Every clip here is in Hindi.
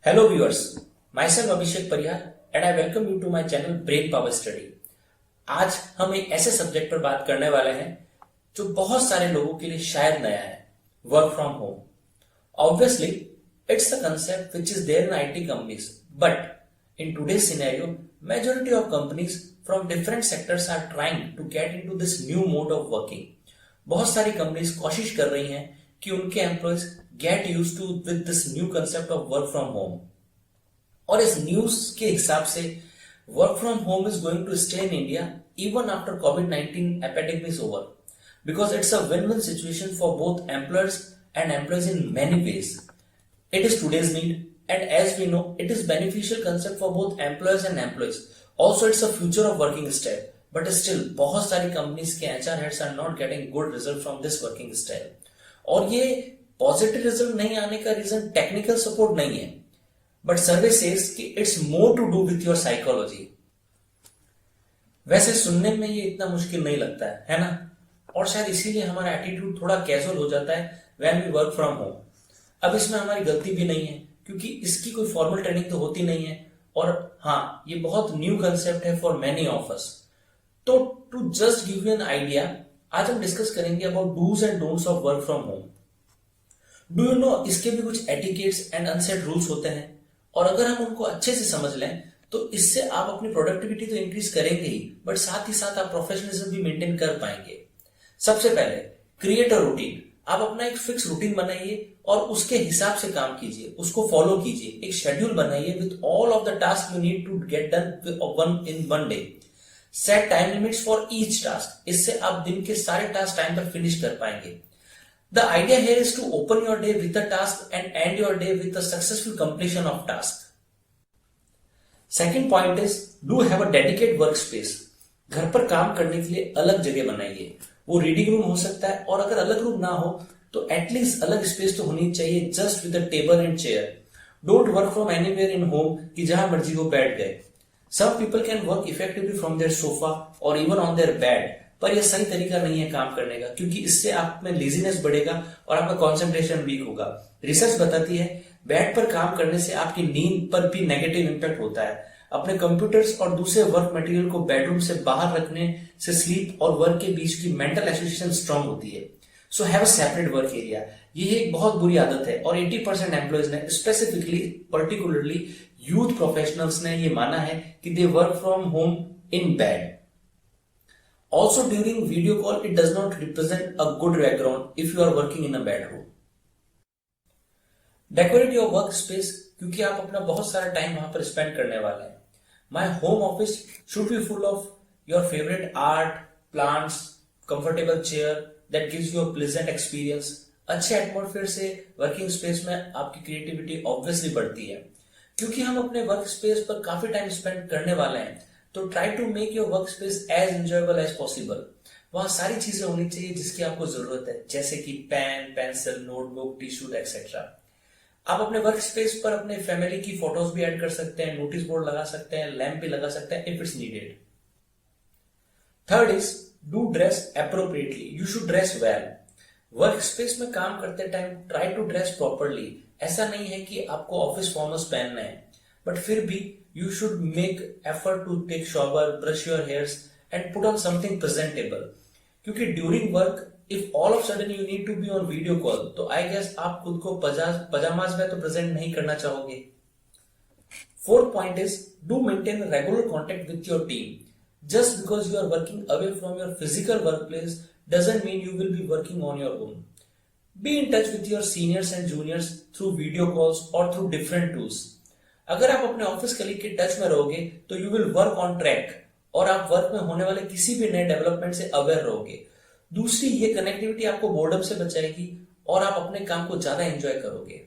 Hello viewers, myself Abhishek Parihar and I welcome you to my channel Brain Power Study। आज हम एक ऐसे सब्जेक्ट पर बात करने वाले हैं जो बहुत सारे लोगों के लिए शायद नया है, work from home. Obviously, it's a concept which is there in IT companies, but in today's scenario, majority of companies from different sectors are trying to get into this new mode of working। बहुत सारी कंपनीज कोशिश कर रही हैं कि उनके employees get use to with this new concept of work from home. और इस न्यूज के हिसाब से work from home is going to stay in India even after कोविड-19 epidemic is over, because it's a win win situation for both employers and employees in many ways. It is today's need, and as we know, it is beneficial concept for both employers and employees. Also, it's a future of working style. But still, बहुत सारी companies के HR heads are not getting good result from this working style. और ये पॉजिटिव रिजल्ट नहीं आने का रीजन टेक्निकल सपोर्ट नहीं है, बट सर्वे सेज कि it's more to do with your psychology. वैसे सुनने में ये इतना मुश्किल नहीं लगता है ना? और शायद इसीलिए हमारा एटीट्यूड थोड़ा कैजुअल हो जाता है when we work from home. अब इसमें हमारी गलती भी नहीं है क्योंकि इसकी कोई फॉर्मल ट्रेनिंग तो होती नहीं है, और हाँ, ये बहुत न्यू कंसेप्ट है फॉर मेनी ऑफ अस। तो to just give you an idea, आज हम डिस्कस करेंगे about dos and don'ts of work from home. Do you know, इसके भी कुछ एटिकेट्स एंड अनसेट रूल्स होते हैं, और अगर हम उनको अच्छे से समझ लें तो इससे आप अपनी प्रोडक्टिविटी तो इंक्रीज करेंगे ही, बट साथ ही साथ आप प्रोफेशनलिज्म भी मेंटेन कर पाएंगे। सबसे पहले, क्रिएट अ रूटीन। आप अपना एक फिक्स रूटीन बनाइए और उसके हिसाब से काम कीजिए, उसको फॉलो कीजिए। एक शेड्यूल बनाइए with all of the task you need to get done in one day. Set time limits for each task. इससे आप दिन के सारे टास्क टाइम पर फिनिश कर पाएंगे। The idea here is to open your day with a task and end your day with a successful completion of task. Second point is do have a dedicated work space. घर पर काम करने के लिए अलग जगह बनाइए। वो रीडिंग रूम हो सकता है, और अगर अलग रूम ना हो तो एटलीस्ट अलग स्पेस तो होनी चाहिए, just with a table and chair. Don't work from anywhere in home कि जहां मर्जी वो बैठ गए। Some people can work effectively from their sofa और इवन ऑन देयर बेड, पर यह सही तरीका नहीं है काम करने का, क्योंकि इससे आप में लेजीनेस बढ़ेगा और आपका कॉन्सेंट्रेशन वीक होगा। रिसर्च बताती है बेड पर काम करने से आपकी नींद पर भी नेगेटिव इंपैक्ट होता है। अपने कंप्यूटर्स और दूसरे वर्क मटेरियल को बेडरूम से बाहर रखने से स्लीप और वर्क के बीच की मेंटल एसोसिएशन स्ट्रांग होती है। So have a separate work area. ये एक बहुत बुरी आदत है, और 80% एम्प्लॉयज ने, स्पेसिफिकली पर्टिकुलरली यूथ प्रोफेशनल्स ने, ये माना है कि they work from home in bed. Also during video call, it does not represent a good background if you are working in a bedroom. Decorate your workspace, क्योंकि आप अपना बहुत सारा टाइम वहां पर स्पेंड करने वाले हैं। My home office should be full of your favorite art, plants, comfortable chair that gives you a pleasant experience. अच्छे एटमॉस्फेयर से वर्किंग स्पेस में आपकी क्रिएटिविटी ऑब्वियसली बढ़ती है। क्योंकि हम अपने वर्क स्पेस पर काफी टाइम स्पेंड करने वाले हैं, तो try to make your work space as enjoyable as possible. वहां सारी चीजें होनी चाहिए जिसकी आपको जरूरत है, जैसे कि pen, pencil, notebook, tissue etcetera. आप अपने वर्क स्पेस पर अपने फैमिली की फोटोज भी ऐड कर सकते हैं, नोटिस बोर्ड लगा सकते हैं, लैंप भी लगा सकते हैं if it's needed. Third is do dress appropriately. You should dress well. Work space में काम करते time try to dress properly. ऐसा नहीं है कि आपको ऑफिस फॉर्मल्स पहनना है, बट फिर भी you should make effort to take shower, brush your hairs and put on something presentable. क्योंकि during work, if all of a sudden you need to be on video call, तो I guess आप खुद को पजामाज में तो present नहीं करना चाहोगे। Fourth point is do maintain regular contact with your team. Just because you are working away from your physical workplace doesn't mean you will be working on your own. Be in touch with your seniors and juniors through video calls or through different tools. अगर आप अपने ऑफिस कलीग के टच में रहोगे तो you will work on track, और आप वर्क में होने वाले किसी भी नए डेवलपमेंट से अवेयर रहोगे। दूसरी, ये कनेक्टिविटी आपको बोर्डम से बचाएगी और आप अपने काम को ज्यादा एंजॉय करोगे।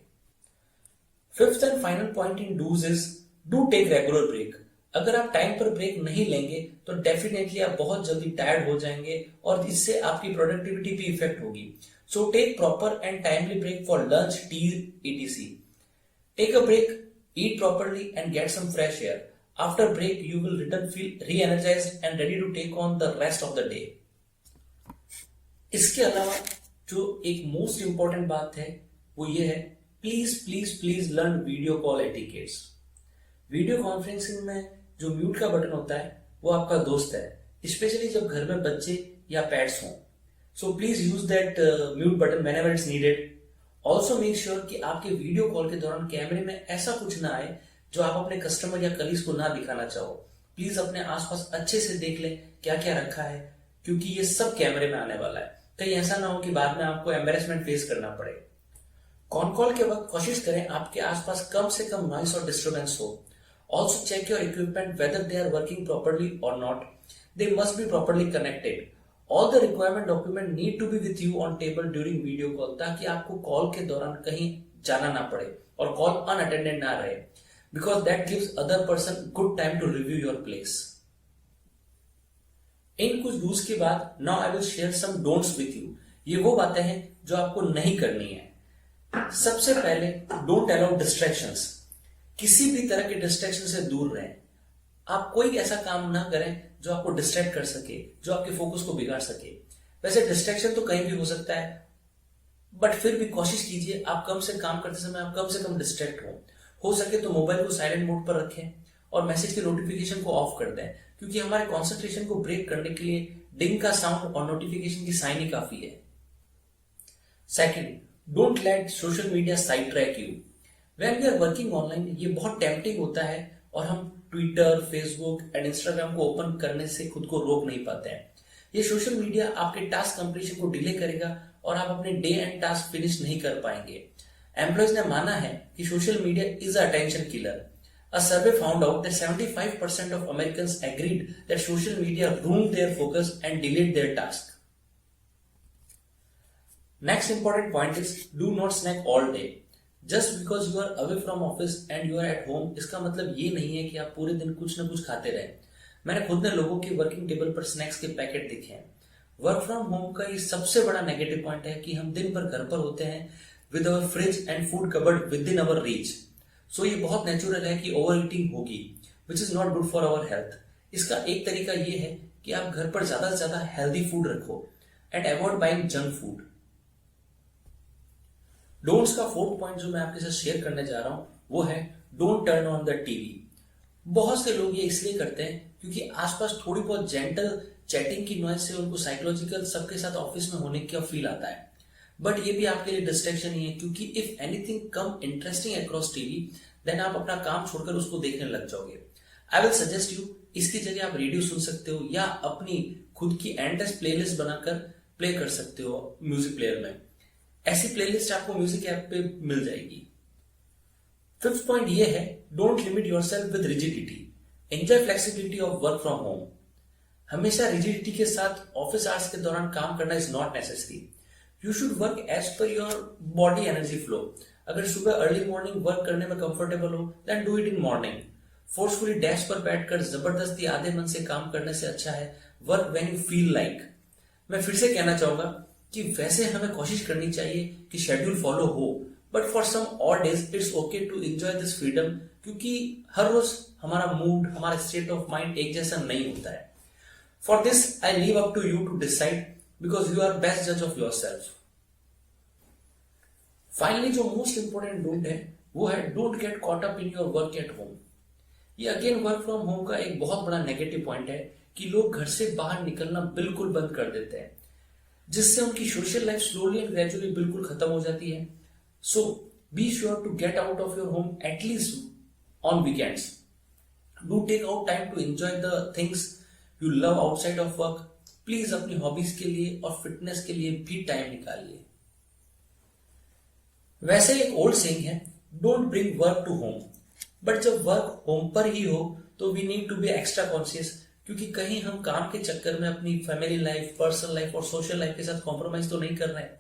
Fifth and final point in dos is do take regular break. अगर आप टाइम पर ब्रेक नहीं लेंगे तो डेफिनेटली आप बहुत जल्दी टायर्ड हो जाएंगे, और इससे आपकी प्रोडक्टिविटी भी इफेक्ट होगी। So take proper and timely break for lunch, tea, etc. Take a break, eat properly and get some fresh air. After break, you will return feel re-energized and ready to take on the rest of the day. इसके अलावा जो एक मोस्ट इंपॉर्टेंट बात है वो ये है, please learn video call etiquettes. Video conferencing में जो म्यूट का बटन होता है वो आपका दोस्त है, स्पेशली जब घर में बच्चे या पेट्स हों। So please use that mute button whenever it's needed. Also make sure कि आपके वीडियो कॉल के दौरान कैमरे में ऐसा कुछ ना आए जो आप अपने कस्टमर या कलीग्स को ना दिखाना चाहो। प्लीज अपने आसपास अच्छे से देख लें क्या क्या रखा है, क्योंकि ये सब कैमरे में आने वाला है। कहीं ऐसा ना हो कि बाद में आपको एम्बेरसमेंट फेस करना पड़े। कॉन कॉल के वक्त कोशिश करें आपके आसपास कम से कम नॉइस और डिस्टर्बेंस हो। Also check your equipment whether they are working properly और not. They must be properly connected. All the requirement document need to be with you on table during video call, ताकि आपको कॉल के दौरान कहीं जाना ना पड़े और कॉल अनअटेंडेड ना रहे, because that gives other person good time to review your place. इन कुछ डूज के बाद now I will share some don'ts with you. ये वो बातें हैं जो आपको नहीं करनी है। सबसे पहले, डोंट अलाउ डिस्ट्रैक्शंस। किसी भी तरह के डिस्ट्रैक्शन से दूर रहें। आप कोई ऐसा काम ना करें जो आपको डिस्ट्रैक्ट कर सके, जो आपके फोकस को बिगाड़ सके। वैसे डिस्ट्रैक्शन तो कहीं भी हो सकता है, बट फिर भी कोशिश कीजिए आप कम से काम करते समय आप कम से कम डिस्ट्रैक्ट हो सके तो मोबाइल को साइलेंट मोड पर रखें और मैसेज के नोटिफिकेशन को ऑफ कर दें, क्योंकि हमारे कॉन्सेंट्रेशन को ब्रेक करने के लिए डिंग का साउंड और नोटिफिकेशन की साइन ही काफी है। Second, don't let social media side track you. When we are working online ये बहुत टेम्पटिंग होता है और हम ट्विटर, फेसबुक एंड इंस्टाग्राम को ओपन करने से खुद को रोक नहीं पाते हैं। ये सोशल मीडिया आपके टास्क कंप्लीशन को डिले करेगा और आप अपने डे एंड टास्क फिनिश नहीं कर पाएंगे। एम्प्लॉयज ने माना है कि social media is a attention killer. A survey found out that 75% of Americans agreed that social media ruined their focus and delayed their task. Next important point is do not snack all day. Just because you are away from office and you are at home, इसका मतलब ये नहीं है कि आप पूरे दिन कुछ ना कुछ खाते रहें। मैंने खुद ने लोगों के वर्किंग टेबल पर स्नैक्स के पैकेट देखे हैं। वर्क फ्रॉम होम का ये सबसे बड़ा नेगेटिव पॉइंट है कि हम दिन भर घर पर होते हैं with our fridge and food cupboard within our reach. So ये बहुत नेचुरल है कि ओवर ईटिंग होगी, which is not good for our health. इसका एक तरीका ये है कि आप घर पर ज्यादा से ज्यादा हेल्दी फूड रखो and avoid buying junk food. Don'ts का फोर्थ पॉइंट जो मैं आपके साथ शेयर करने जा रहा हूं वो है don't turn on the TV. बहुत से लोग ये इसलिए करते हैं क्योंकि आसपास थोड़ी बहुत जेंटल चैटिंग की नॉइज से उनको साइकोलॉजिकल सबके साथ ऑफिस में होने का फील आता है, बट ये भी आपके लिए डिस्ट्रैक्शन ही है, क्योंकि if anything come interesting across TV then आप अपना काम छोड़कर उसको देखने लग जाओगे। आई विल सजेस्ट यू इसकी जगह आप रेडियो सुन सकते हो या अपनी खुद की एंडलेस प्लेलिस्ट बनाकर प्ले कर सकते हो म्यूजिक प्लेयर में। ऐसी प्लेलिस्ट आपको म्यूजिक ऐप पे मिल जाएगी। फिफ्थ पॉइंट ये है don't limit yourself with rigidity. Enjoy flexibility of work from home. हमेशा रिजिडिटी के साथ ऑफिस आवर्स के दौरान काम करना is not necessary. You should work as per your body energy flow. अगर सुबह अर्ली मॉर्निंग वर्क करने में कंफर्टेबल हो then do it in morning. Forcefully desk पर बैठकर जबरदस्ती आधे मन से काम करने से अच्छा है work when you feel like. मैं फिर से कहना चाहूंगा कि वैसे हमें कोशिश करनी चाहिए कि शेड्यूल फॉलो हो, but for some odd days it's okay to enjoy this freedom, क्योंकि हर रोज हमारा मूड, हमारा स्टेट ऑफ माइंड एक जैसा नहीं होता है। For this I leave up to you to decide, because you are best जज ऑफ योर सेल्फ। फाइनली जो मोस्ट इंपोर्टेंट डोंट है वो है don't get caught up in your work at home. ये अगेन वर्क फ्रॉम होम का एक बहुत बड़ा नेगेटिव पॉइंट है कि लोग घर से बाहर निकलना बिल्कुल बंद कर देते हैं, जिससे उनकी social life slowly and gradually बिल्कुल खत्म हो जाती है। So be sure to get out of your home at least on weekends. Do take out time to enjoy the things you love outside of work. Please अपनी हॉबीज के लिए और फिटनेस के लिए भी टाइम निकालिए। वैसे एक ओल्ड सेइंग है don't bring work to home, but जब वर्क होम पर ही हो तो we need to be extra conscious, क्योंकि कहीं हम काम के चक्कर में अपनी फैमिली लाइफ, पर्सनल लाइफ और सोशल लाइफ के साथ कॉम्प्रोमाइज तो नहीं कर रहे हैं।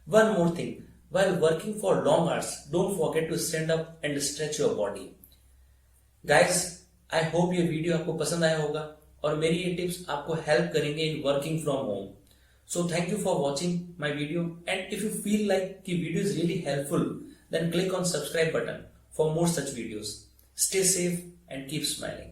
One more thing, while working for long hours don't forget to stand up and stretch your body. Guys, I hope ये वीडियो आपको पसंद आया होगा और मेरी ये टिप्स आपको हेल्प करेंगे in working from home. So thank you for watching my video, and if you feel like the video is really helpful, then click on subscribe button for more such videos. Stay safe and keep smiling.